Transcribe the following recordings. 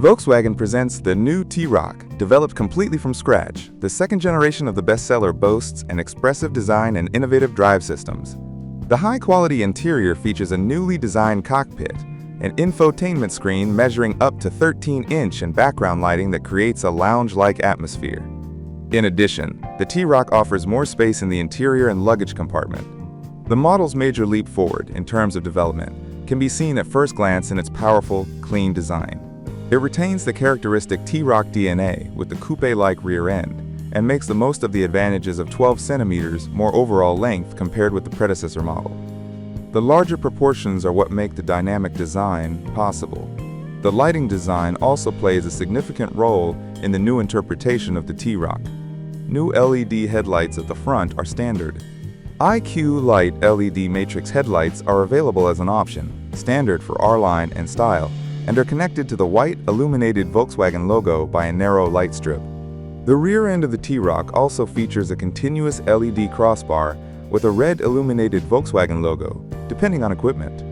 Volkswagen presents the new T-Roc, developed completely from scratch. The second generation of the bestseller boasts an expressive design and innovative drive systems. The high-quality interior features a newly designed cockpit, an infotainment screen measuring up to 13-inch and background lighting that creates a lounge-like atmosphere. In addition, the T-Roc offers more space in the interior and luggage compartment. The model's major leap forward in terms of development can be seen at first glance in its powerful, clean design. It retains the characteristic T-Roc DNA with the coupé-like rear end and makes the most of the advantages of 12 centimeters more overall length compared with the predecessor model. The larger proportions are what make the dynamic design possible. The lighting design also plays a significant role in the new interpretation of the T-Roc. New LED headlights at the front are standard. IQ Light LED matrix headlights are available as an option, standard for R-Line and style, and are connected to the white illuminated Volkswagen logo by a narrow light strip. The rear end of the T-Roc also features a continuous LED crossbar with a red illuminated Volkswagen logo, depending on equipment.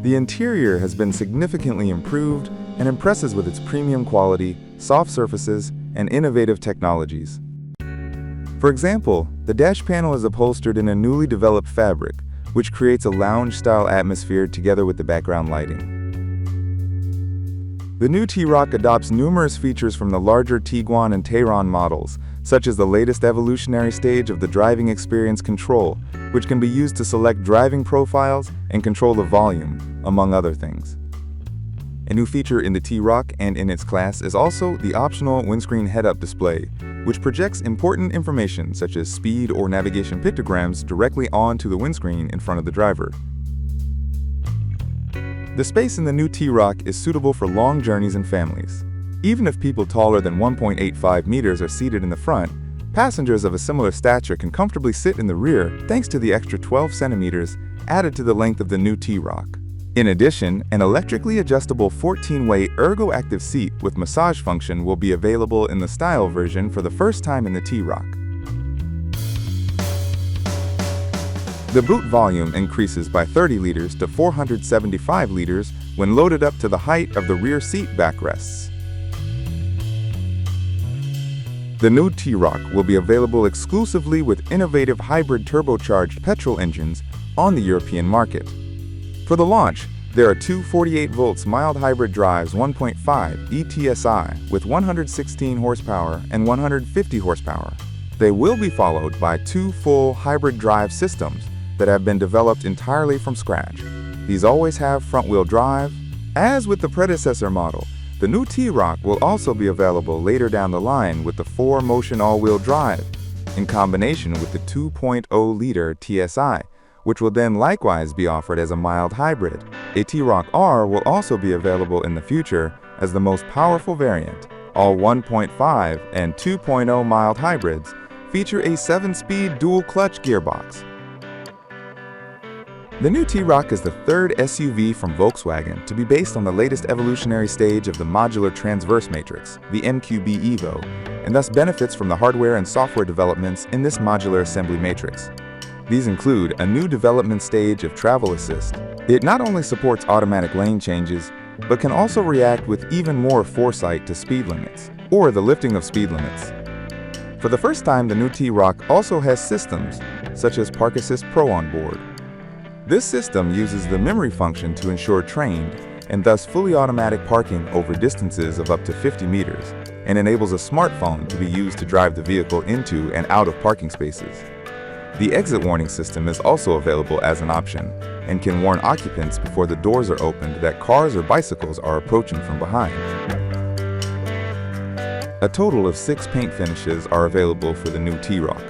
The interior has been significantly improved and impresses with its premium quality, soft surfaces, and innovative technologies. For example, the dash panel is upholstered in a newly developed fabric, which creates a lounge-style atmosphere together with the background lighting. The new T-Roc adopts numerous features from the larger Tiguan and T-Roc models, such as the latest evolutionary stage of the driving experience control, which can be used to select driving profiles and control the volume, among other things. A new feature in the T-Roc and in its class is also the optional windscreen head-up display, which projects important information such as speed or navigation pictograms directly onto the windscreen in front of the driver. The space in the new T-Roc is suitable for long journeys and families. Even if people taller than 1.85 meters are seated in the front, passengers of a similar stature can comfortably sit in the rear thanks to the extra 12 centimeters added to the length of the new T-Roc. In addition, an electrically adjustable 14-way ergo-active seat with massage function will be available in the style version for the first time in the T-Roc. The boot volume increases by 30 liters to 475 liters when loaded up to the height of the rear seat backrests. The new T-Roc will be available exclusively with innovative hybrid turbocharged petrol engines on the European market. For the launch, there are two 48 volts mild hybrid drives 1.5 ETSI with 116 horsepower and 150 horsepower. They will be followed by two full hybrid drive systems that have been developed entirely from scratch. These always have front-wheel drive. As with the predecessor model, the new T-Roc will also be available later down the line with the 4-motion all-wheel drive, in combination with the 2.0-liter TSI, which will then likewise be offered as a mild hybrid. A T-Roc R will also be available in the future as the most powerful variant. All 1.5 and 2.0 mild hybrids feature a 7-speed dual-clutch gearbox. The new T-Roc is the third SUV from Volkswagen to be based on the latest evolutionary stage of the modular transverse matrix, the MQB Evo, and thus benefits from the hardware and software developments in this modular assembly matrix. These include a new development stage of travel assist. It not only supports automatic lane changes, but can also react with even more foresight to speed limits, or the lifting of speed limits. For the first time, the new T-Roc also has systems, such as Park Assist Pro on board. This system uses the memory function to ensure trained, and thus fully automatic parking over distances of up to 50 meters, and enables a smartphone to be used to drive the vehicle into and out of parking spaces. The exit warning system is also available as an option, and can warn occupants before the doors are opened that cars or bicycles are approaching from behind. A total of 6 paint finishes are available for the new T-Roc.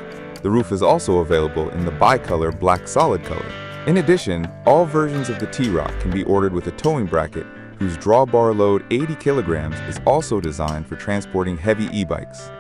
The roof is also available in the bi-color black solid color. In addition, all versions of the T-Roc can be ordered with a towing bracket whose drawbar load 80 kilograms is also designed for transporting heavy e-bikes.